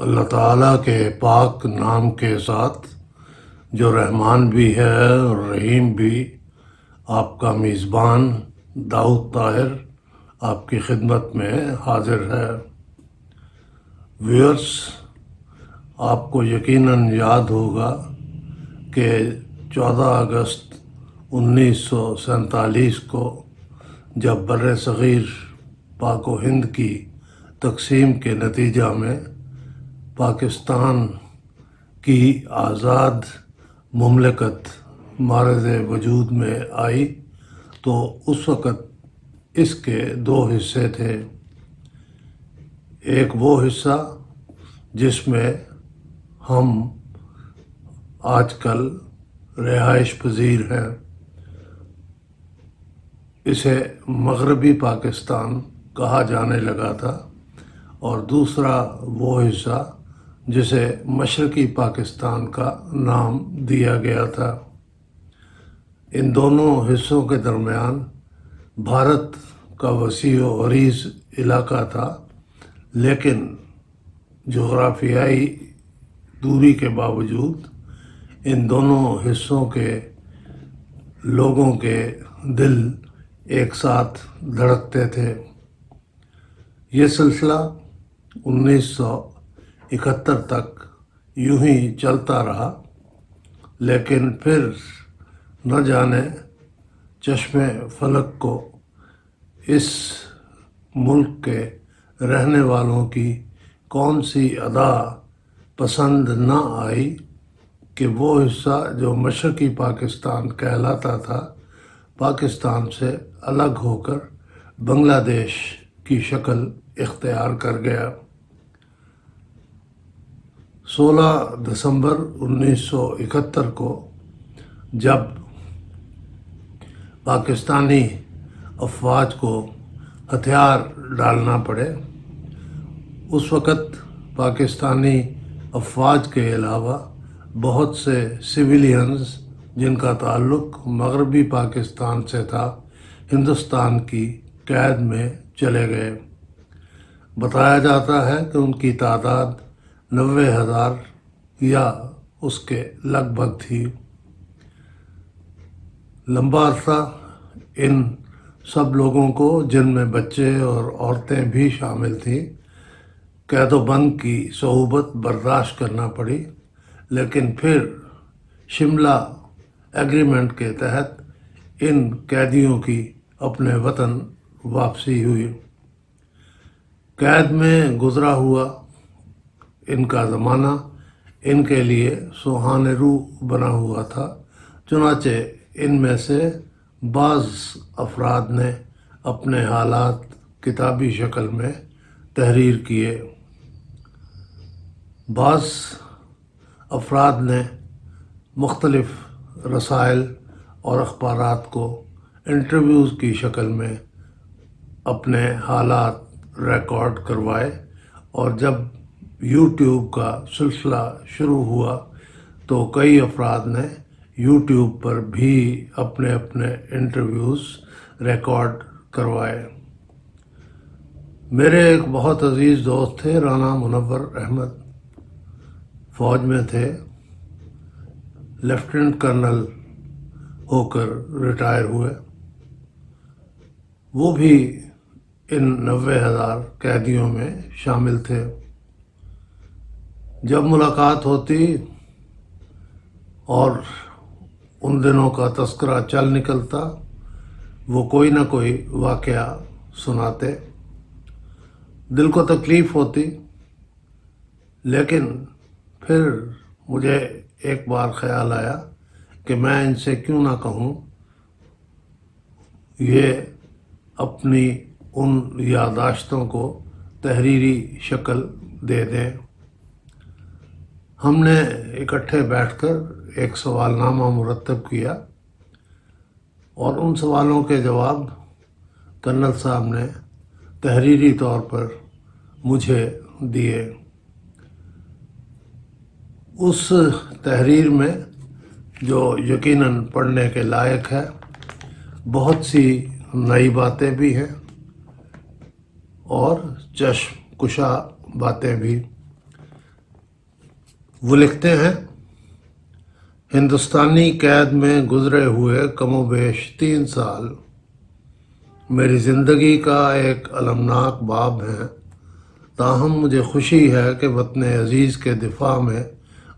اللہ تعالیٰ کے پاک نام کے ساتھ جو رحمان بھی ہے اور رحیم بھی، آپ کا میزبان داؤد طاہر آپ کی خدمت میں حاضر ہے۔ ویورز، آپ کو یقیناً یاد ہوگا کہ 14 اگست 1947 کو جب بر صغیر پاک و ہند کی تقسیم کے نتیجہ میں پاکستان کی آزاد مملکت معرض وجود میں آئی تو اس وقت اس کے 2 حصے تھے۔ ایک وہ حصہ جس میں ہم آج کل رہائش پذیر ہیں، اسے مغربی پاکستان کہا جانے لگا تھا، اور دوسرا وہ حصہ جسے مشرقی پاکستان کا نام دیا گیا تھا۔ ان دونوں حصوں کے درمیان بھارت کا وسیع و عریض علاقہ تھا، لیکن جغرافیائی دوری کے باوجود ان دونوں حصوں کے لوگوں کے دل ایک ساتھ دھڑکتے تھے۔ یہ سلسلہ 1971 تک یوں ہی چلتا رہا، لیکن پھر نہ جانے چشم فلک کو اس ملک کے رہنے والوں کی کون سی ادا پسند نہ آئی کہ وہ حصہ جو مشرقی پاکستان کہلاتا تھا پاکستان سے الگ ہو کر بنگلہ دیش کی شکل اختیار کر گیا۔ 16 دسمبر 1971 کو جب پاکستانی افواج کو ہتھیار ڈالنا پڑے، اس وقت پاکستانی افواج کے علاوہ بہت سے سویلینز جن کا تعلق مغربی پاکستان سے تھا ہندوستان کی قید میں چلے گئے۔ بتایا جاتا ہے کہ ان کی تعداد 90,000 یا اس کے لگ بھگ تھی۔ لمبا عرصہ ان سب لوگوں کو، جن میں بچے اور عورتیں بھی شامل تھیں، قید و بند کی صعوبت برداشت کرنا پڑی، لیکن پھر شملہ ایگریمنٹ کے تحت ان قیدیوں کی اپنے وطن واپسی ہوئی۔ قید میں گزرا ہوا ان کا زمانہ ان کے لیے سوہانے رو بنا ہوا تھا، چنانچہ ان میں سے بعض افراد نے اپنے حالات کتابی شکل میں تحریر کیے۔ بعض افراد نے مختلف رسائل اور اخبارات کو انٹرویوز کی شکل میں اپنے حالات ریکارڈ کروائے، اور جب یوٹیوب کا سلسلہ شروع ہوا تو کئی افراد نے یوٹیوب پر بھی اپنے انٹرویوز ریکارڈ کروائے۔ میرے ایک بہت عزیز دوست تھے، رانا منور احمد، فوج میں تھے، لیفٹیننٹ کرنل ہو کر ریٹائر ہوئے۔ وہ بھی ان 90,000 قیدیوں میں شامل تھے۔ جب ملاقات ہوتی اور ان دنوں کا تذکرہ چل نکلتا، وہ کوئی نہ کوئی واقعہ سناتے، دل کو تکلیف ہوتی، لیکن پھر مجھے ایک بار خیال آیا کہ میں ان سے کیوں نہ کہوں یہ اپنی ان یادداشتوں کو تحریری شکل دے دیں۔ ہم نے اکٹھے بیٹھ کر ایک سوال نامہ مرتب کیا، اور ان سوالوں کے جواب کرنل صاحب نے تحریری طور پر مجھے دیے۔ اس تحریر میں، جو یقیناً پڑھنے کے لائق ہے، بہت سی نئی باتیں بھی ہیں اور چشم کشا باتیں بھی۔ وہ لکھتے ہیں، ہندوستانی قید میں گزرے ہوئے کم و بیش 3 سال میری زندگی کا ایک المناک باب ہیں، تاہم مجھے خوشی ہے کہ وطن عزیز کے دفاع میں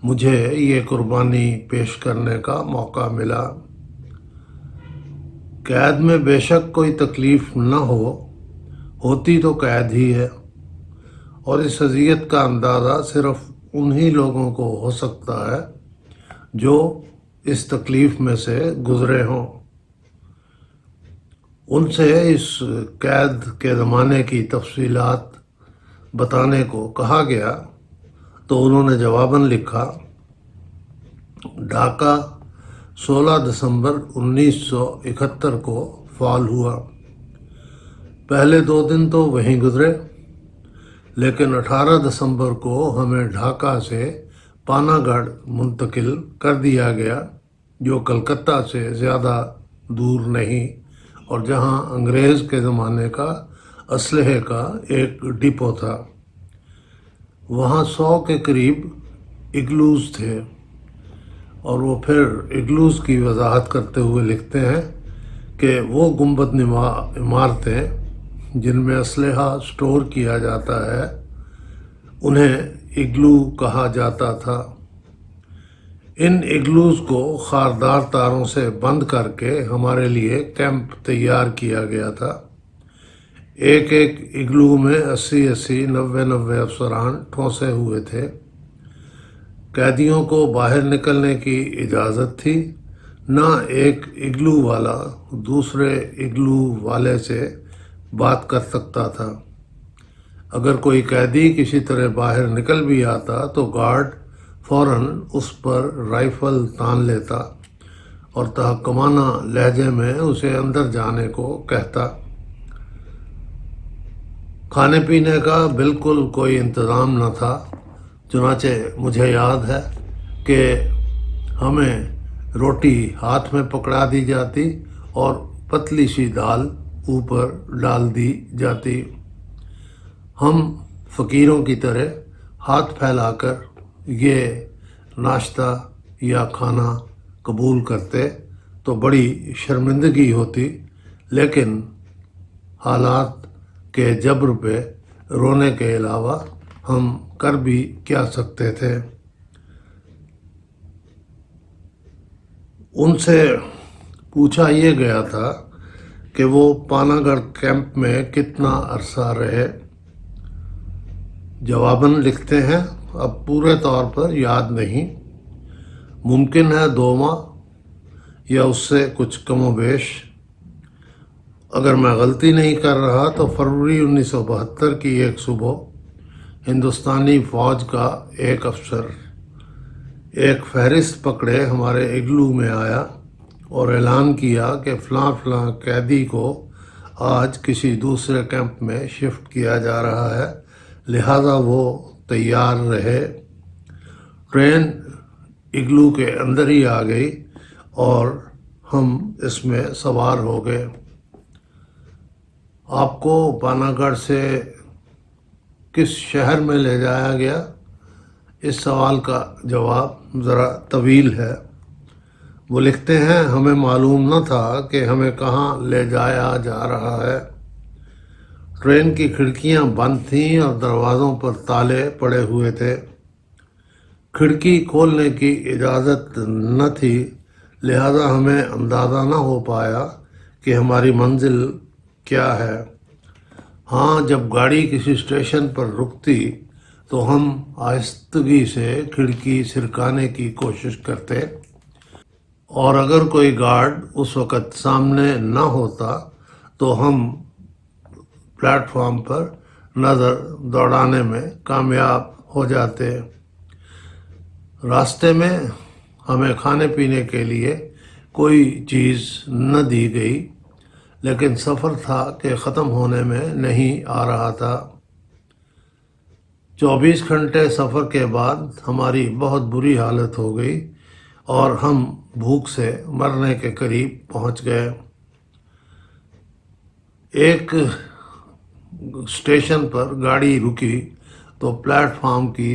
مجھے یہ قربانی پیش کرنے کا موقع ملا۔ قید میں بے شک کوئی تکلیف نہ ہوتی تو قید ہی ہے، اور اس اذیت کا اندازہ صرف انہی لوگوں کو ہو سکتا ہے جو اس تکلیف میں سے گزرے ہوں۔ ان سے اس قید کے زمانے کی تفصیلات بتانے کو کہا گیا تو انہوں نے جواباً لکھا، ڈھاکہ 16 دسمبر 1971 کو فعال ہوا۔ پہلے 2 دن تو وہیں گزرے، لیکن 18 دسمبر کو ہمیں ڈھاکہ سے پانا گڑھ منتقل کر دیا گیا، جو کلکتہ سے زیادہ دور نہیں اور جہاں انگریز کے زمانے کا اسلحے کا ایک ڈپو تھا۔ وہاں 100 کے قریب اگلوز تھے، اور وہ پھر اگلوز کی وضاحت کرتے ہوئے لکھتے ہیں کہ وہ گنبد نما عمارتیں جن میں اسلحہ سٹور کیا جاتا ہے انہیں اگلو کہا جاتا تھا۔ ان اگلوز کو خاردار تاروں سے بند کر کے ہمارے لیے کیمپ تیار کیا گیا تھا۔ ایک اگلو میں 80 افسران ٹھونسے ہوئے تھے۔ قیدیوں کو باہر نکلنے کی اجازت تھی، نہ ایک اگلو والا دوسرے اگلو والے سے بات کر سکتا تھا۔ اگر کوئی قیدی کسی طرح باہر نکل بھی آتا تو گارڈ فوراً اس پر رائفل تان لیتا اور تحکمانہ لہجے میں اسے اندر جانے کو کہتا۔ کھانے پینے کا بالکل کوئی انتظام نہ تھا، چنانچہ مجھے یاد ہے کہ ہمیں روٹی ہاتھ میں پکڑا دی جاتی اور پتلی سی دال اوپر ڈال دی جاتی۔ ہم فقیروں کی طرح ہاتھ پھیلا کر یہ ناشتہ یا کھانا قبول کرتے تو بڑی شرمندگی ہوتی، لیکن حالات کے جبر پہ رونے کے علاوہ ہم کر بھی کیا سکتے تھے۔ ان سے پوچھا یہ گیا تھا کہ وہ پانا گڑھ کیمپ میں کتنا عرصہ رہے۔ جواباً لکھتے ہیں، اب پورے طور پر یاد نہیں، ممکن ہے 2 ماہ یا اس سے کچھ کم و بیش۔ اگر میں غلطی نہیں کر رہا تو فروری 1972 کی ایک صبح ہندوستانی فوج کا ایک افسر ایک فہرست پکڑے ہمارے اگلو میں آیا اور اعلان کیا کہ فلاں فلاں قیدی کو آج کسی دوسرے کیمپ میں شفٹ کیا جا رہا ہے، لہذا وہ تیار رہے۔ ٹرین اگلو کے اندر ہی آ گئی اور ہم اس میں سوار ہو گئے۔ آپ کو پانا گڑھ سے کس شہر میں لے جایا گیا؟ اس سوال کا جواب ذرا طویل ہے۔ وہ لکھتے ہیں، ہمیں معلوم نہ تھا کہ ہمیں کہاں لے جایا جا رہا ہے۔ ٹرین کی کھڑکیاں بند تھیں اور دروازوں پر تالے پڑے ہوئے تھے۔ کھڑکی کھولنے کی اجازت نہ تھی، لہذا ہمیں اندازہ نہ ہو پایا کہ ہماری منزل کیا ہے۔ ہاں، جب گاڑی کسی اسٹیشن پر رکتی تو ہم آہستگی سے کھڑکی سرکانے کی کوشش کرتے، اور اگر کوئی گارڈ اس وقت سامنے نہ ہوتا تو ہم پلیٹ فارم پر نظر دوڑانے میں کامیاب ہو جاتے۔ راستے میں ہمیں کھانے پینے کے لیے کوئی چیز نہ دی گئی، لیکن سفر تھا کہ ختم ہونے میں نہیں آ رہا تھا۔ 24 گھنٹے سفر کے بعد ہماری بہت بری حالت ہو گئی اور ہم بھوک سے مرنے کے قریب پہنچ گئے۔ ایک اسٹیشن پر گاڑی رکی تو پلیٹ فارم کی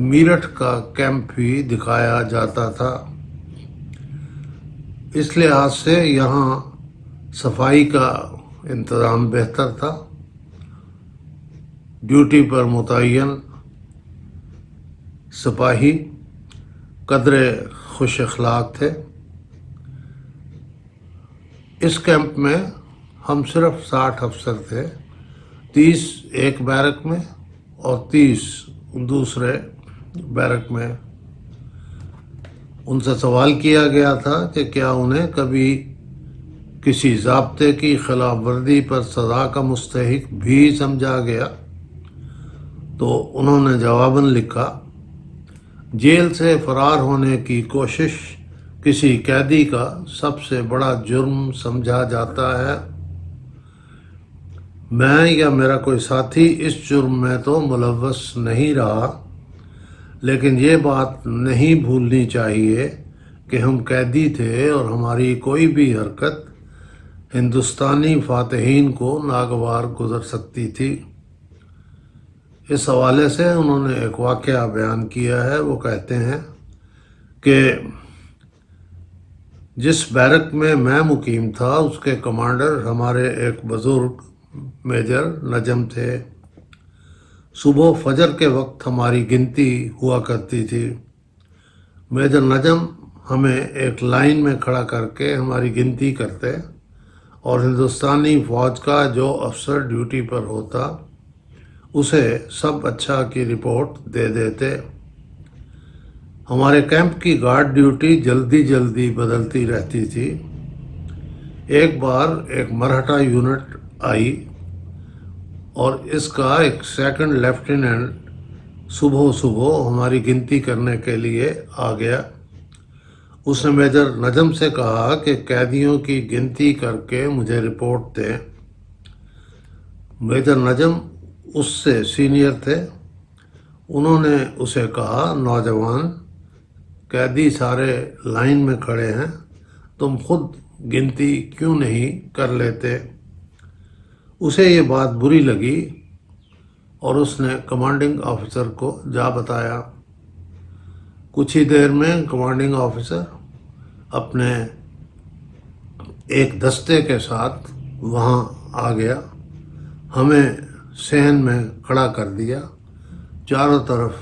میرٹھ کا کیمپ بھی دکھایا جاتا تھا۔ اس لحاظ سے یہاں صفائی کا انتظام بہتر تھا۔ ڈیوٹی پر متعین سپاہی قدرے خوش اخلاق تھے۔ اس کیمپ میں ہم صرف 60 افسر تھے، 30 ایک بیرک میں اور 30 دوسرے بیرک میں۔ ان سے سوال کیا گیا تھا کہ کیا انہیں کبھی کسی ضابطے کی خلاف ورزی پر سزا کا مستحق بھی سمجھا گیا؟ تو انہوں نے جواباً لکھا، جیل سے فرار ہونے کی کوشش کسی قیدی کا سب سے بڑا جرم سمجھا جاتا ہے۔ میں یا میرا کوئی ساتھی اس جرم میں تو ملوث نہیں رہا، لیکن یہ بات نہیں بھولنی چاہیے کہ ہم قیدی تھے اور ہماری کوئی بھی حرکت ہندوستانی فاتحین کو ناگوار گزر سکتی تھی۔ اس حوالے سے انہوں نے ایک واقعہ بیان کیا ہے۔ وہ کہتے ہیں کہ جس بیرک میں میں مقیم تھا اس کے کمانڈر ہمارے ایک بزرگ میجر نجم تھے۔ صبح فجر کے وقت ہماری گنتی ہوا کرتی تھی۔ میجر نجم ہمیں ایک لائن میں کھڑا کر کے ہماری گنتی کرتے اور ہندوستانی فوج کا جو افسر ڈیوٹی پر ہوتا اسے سب اچھا کی رپورٹ دے دیتے۔ ہمارے کیمپ کی گارڈ ڈیوٹی جلدی بدلتی رہتی تھی۔ ایک بار ایک مرہٹا یونٹ آئی اور اس کا ایک سیکنڈ لیفٹیننٹ صبح ہماری گنتی کرنے کے لیے آ گیا۔ اس نے میجر نجم سے کہا کہ قیدیوں کی گنتی کر کے مجھے رپورٹ دیں۔ میجر نجم اس سے سینئر تھے۔ انہوں نے اسے کہا، نوجوان، قیدی سارے لائن میں کھڑے ہیں، تم خود گنتی کیوں نہیں کر لیتے؟ اسے یہ بات بری لگی اور اس نے کمانڈنگ آفیسر کو جا بتایا۔ کچھ ہی دیر میں کمانڈنگ آفیسر اپنے ایک دستے کے ساتھ وہاں آ گیا، ہمیں صحن میں کھڑا کر دیا۔ چاروں طرف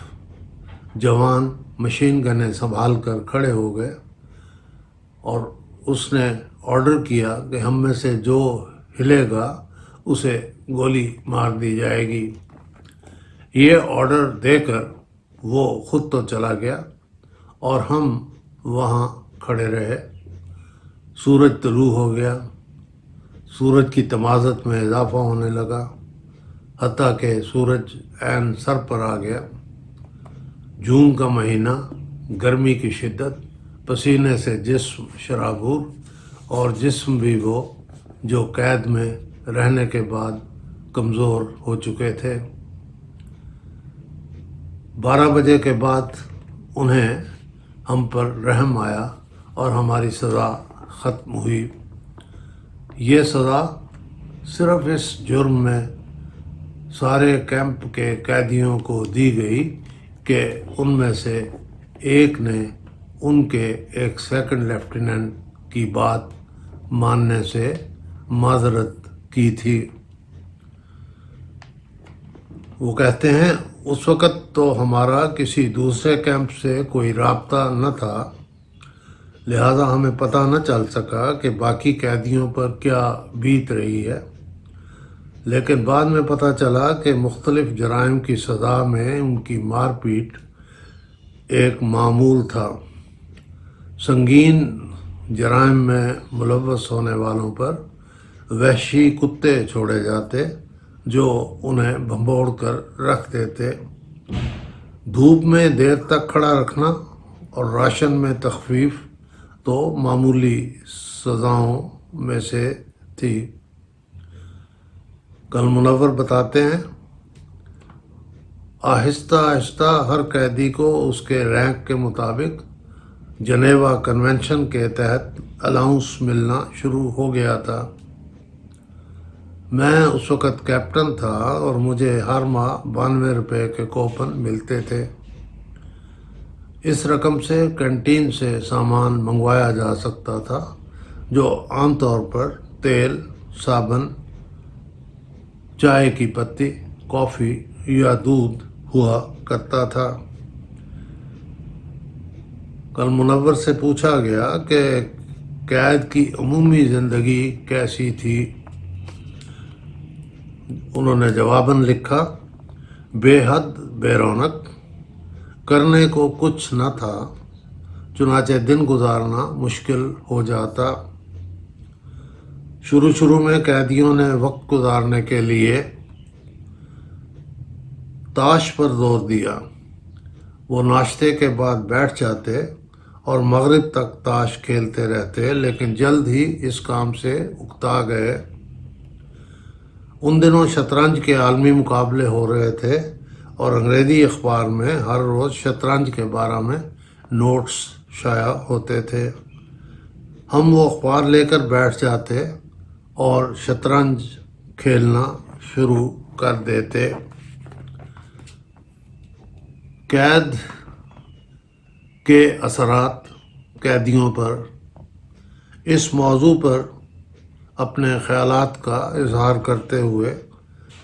جوان مشین گنیں سنبھال کر کھڑے ہو گئے اور اس نے آرڈر کیا کہ ہم میں سے جو ہلے گا اسے گولی مار دی جائے گی۔ یہ آرڈر دے کر وہ خود تو چلا گیا اور ہم وہاں کھڑے رہے۔ سورج طلوع ہو گیا، سورج کی تمازت میں اضافہ ہونے لگا، حتیٰ کہ سورج عین سر پر آ گیا۔ جون کا مہینہ، گرمی کی شدت، پسینے سے جسم شرابور اور جسم بھی وہ جو قید میں رہنے کے بعد کمزور ہو چکے تھے۔ 12 بجے کے بعد انہیں ہم پر رحم آیا اور ہماری سزا ختم ہوئی۔ یہ سزا صرف اس جرم میں سارے کیمپ کے قیدیوں کو دی گئی کہ ان میں سے ایک نے ان کے ایک سیکنڈ لیفٹیننٹ کی بات ماننے سے معذرت کی تھی۔ وہ کہتے ہیں، اس وقت تو ہمارا کسی دوسرے کیمپ سے کوئی رابطہ نہ تھا، لہذا ہمیں پتہ نہ چل سکا کہ باقی قیدیوں پر کیا بیت رہی ہے، لیکن بعد میں پتہ چلا کہ مختلف جرائم کی سزا میں ان کی مار پیٹ ایک معمول تھا۔ سنگین جرائم میں ملوث ہونے والوں پر وحشی کتے چھوڑے جاتے جو انہیں بھنبوڑ کر رکھ دیتے۔ دھوپ میں دیر تک کھڑا رکھنا اور راشن میں تخفیف تو معمولی سزاؤں میں سے تھی۔ کل منور بتاتے ہیں، آہستہ ہر قیدی کو اس کے رینک کے مطابق جنیوا کنونشن کے تحت الاؤنس ملنا شروع ہو گیا تھا۔ میں اس وقت کیپٹن تھا اور مجھے ہر ماہ 92 روپے کے کوپن ملتے تھے۔ اس رقم سے کینٹین سے سامان منگوایا جا سکتا تھا جو عام طور پر تیل، صابن، چائے کی پتی، کافی یا دودھ ہوا کرتا تھا۔ کل منور سے پوچھا گیا کہ قید کی عمومی زندگی کیسی تھی۔ انہوں نے جواباً لکھا، بے حد بے رونق، کرنے کو کچھ نہ تھا، چنانچہ دن گزارنا مشکل ہو جاتا۔ شروع میں قیدیوں نے وقت گزارنے کے لیے تاش پر زور دیا۔ وہ ناشتے کے بعد بیٹھ جاتے اور مغرب تک تاش کھیلتے رہتے، لیکن جلد ہی اس کام سے اکتا گئے۔ ان دنوں شطرنج کے عالمی مقابلے ہو رہے تھے اور انگریزی اخبار میں ہر روز شطرنج کے بارے میں نوٹس شائع ہوتے تھے۔ ہم وہ اخبار لے کر بیٹھ جاتے اور شطرنج کھیلنا شروع کر دیتے۔ قید کے اثرات قیدیوں پر، اس موضوع پر اپنے خیالات کا اظہار کرتے ہوئے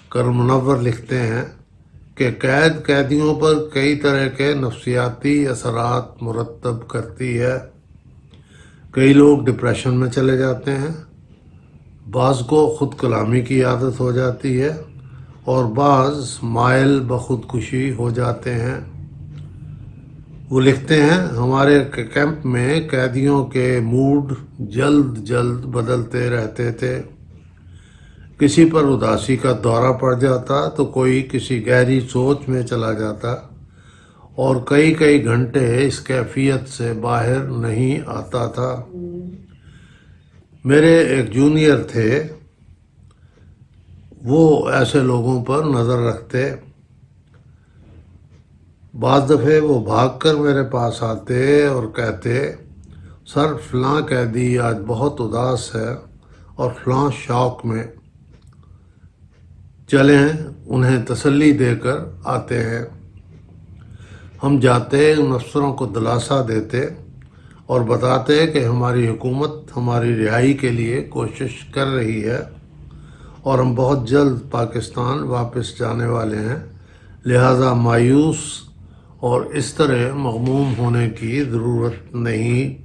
کرم منور لکھتے ہیں کہ قید قیدیوں پر کئی طرح کے نفسیاتی اثرات مرتب کرتی ہے۔ کئی لوگ ڈپریشن میں چلے جاتے ہیں، بعض کو خود کلامی کی عادت ہو جاتی ہے اور بعض مائل بخودکشی ہو جاتے ہیں۔ وہ لکھتے ہیں، ہمارے کیمپ میں قیدیوں کے موڈ جلد بدلتے رہتے تھے۔ کسی پر اداسی کا دورہ پڑ جاتا تو کوئی کسی گہری سوچ میں چلا جاتا اور کئی گھنٹے اس کیفیت سے باہر نہیں آتا تھا۔ میرے ایک جونیئر تھے، وہ ایسے لوگوں پر نظر رکھتے۔ بعض دفعے وہ بھاگ کر میرے پاس آتے اور کہتے، سر فلاں قیدی آج بہت اداس ہے اور فلاں شوق میں، چلیں انہیں تسلی دے کر آتے ہیں۔ ہم جاتے، ان افسروں کو دلاسا دیتے اور بتاتے کہ ہماری حکومت ہماری رہائی کے لیے کوشش کر رہی ہے اور ہم بہت جلد پاکستان واپس جانے والے ہیں، لہذا مایوس اور اس طرح مغموم ہونے کی ضرورت نہیں۔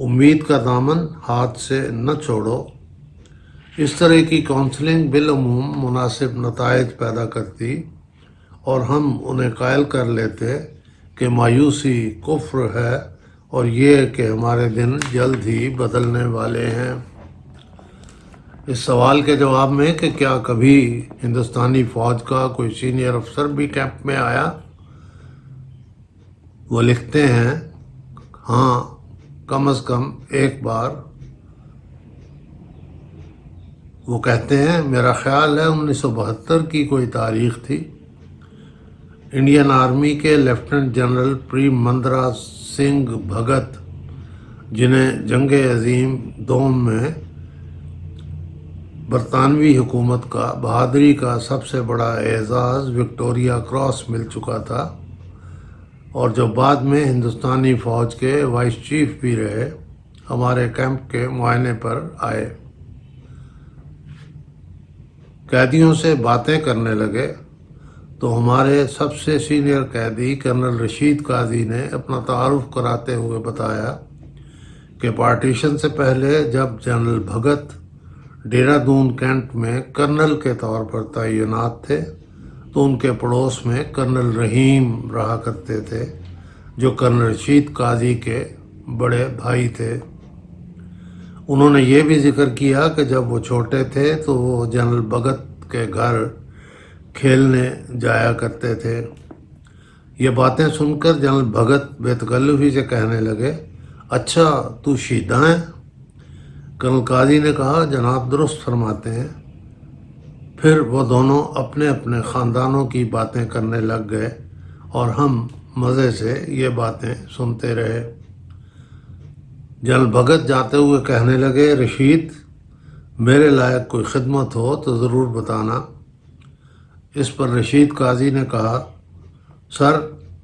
امید کا دامن ہاتھ سے نہ چھوڑو۔ اس طرح کی کاؤنسلنگ بالعموم مناسب نتائج پیدا کرتی اور ہم انہیں قائل کر لیتے کہ مایوسی کفر ہے اور یہ کہ ہمارے دن جلد ہی بدلنے والے ہیں۔ اس سوال کے جواب میں کہ کیا کبھی ہندوستانی فوج کا کوئی سینئر افسر بھی کیمپ میں آیا، وہ لکھتے ہیں، ہاں، کم از کم ایک بار۔ وہ کہتے ہیں، میرا خیال ہے 1972 کی کوئی تاریخ تھی۔ انڈین آرمی کے لیفٹیننٹ جنرل پریم مندرا سنگھ بھگت، جنہیں جنگ عظیم دوم میں برطانوی حکومت کا بہادری کا سب سے بڑا اعزاز وکٹوریہ کراس مل چکا تھا اور جو بعد میں ہندوستانی فوج کے وائس چیف بھی رہے، ہمارے کیمپ کے معائنے پر آئے۔ قیدیوں سے باتیں کرنے لگے تو ہمارے سب سے سینئر قیدی کرنل رشید قاضی نے اپنا تعارف کراتے ہوئے بتایا کہ پارٹیشن سے پہلے جب جنرل بھگت دہرادون کینٹ میں کرنل کے طور پر تعینات تھے تو ان کے پڑوس میں کرنل رحیم رہا کرتے تھے، جو کرنل رشید قاضی کے بڑے بھائی تھے۔ انہوں نے یہ بھی ذکر کیا کہ جب وہ چھوٹے تھے تو وہ جنرل بھگت کے گھر کھیلنے جایا کرتے تھے۔ یہ باتیں سن کر جنرل بھگت بے تکلفی سے کہنے لگے، اچھا تو شیدہ ہے؟ کرنل قاضی نے کہا، جناب درست فرماتے ہیں۔ پھر وہ دونوں اپنے اپنے خاندانوں کی باتیں کرنے لگ گئے اور ہم مزے سے یہ باتیں سنتے رہے۔ جنرل بھگت جاتے ہوئے کہنے لگے، رشید، میرے لائق کوئی خدمت ہو تو ضرور بتانا۔ اس پر رشید قاضی نے کہا، سر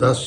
10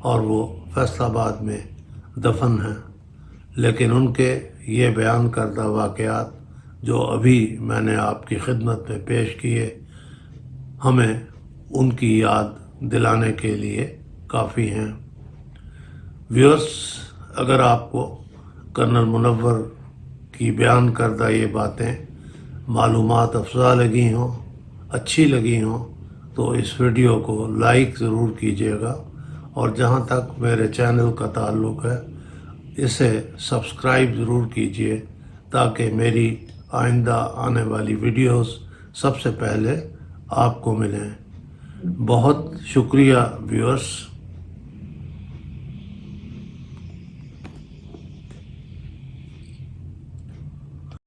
اور وہ فیصل آباد میں دفن ہیں، لیکن ان کے یہ بیان کردہ واقعات جو ابھی میں نے آپ کی خدمت میں پیش کیے ہمیں ان کی یاد دلانے کے لیے کافی ہیں۔ ویورس، اگر آپ کو کرنل منور کی بیان کردہ یہ باتیں معلومات افزا لگی ہوں، اچھی لگی ہوں، تو اس ویڈیو کو لائک ضرور کیجیے گا، اور جہاں تک میرے چینل کا تعلق ہے اسے سبسکرائب ضرور کیجیے تاکہ میری آئندہ آنے والی ویڈیوز سب سے پہلے آپ کو ملیں۔ بہت شکریہ ویورس۔